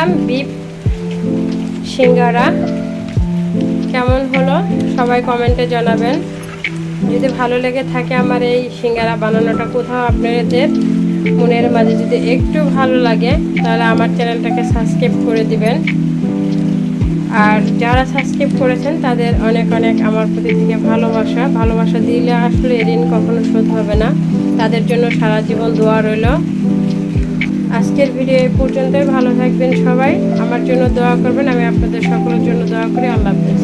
বানালাম বিফ সিঙ্গারা। কেমন হলো সবাই কমেন্টে জানাবেন। যদি ভালো লেগে থাকে আমার এই সিঙ্গারা বানানোটা, কোথাও আপনাদের মনের মাঝে যদি একটু ভালো লাগে তাহলে আমার চ্যানেলটাকে সাবস্ক্রাইব করে দিবেন। আর যারা সাবস্ক্রাইব করেছেন তাদের অনেক অনেক আমার প্রতি থেকে ভালোবাসা দিলে আসলে ঋণ কখনো শোধ হবে না। তাদের জন্য সারা জীবন দোয়া রইল। আজকের ভিডিও এই পর্যন্তই। ভালো থাকবেন সবাই, আমার জন্য দোয়া করবেন। আমি আপনাদের সকলের জন্য দোয়া করি। আল্লাহ হাফেজ।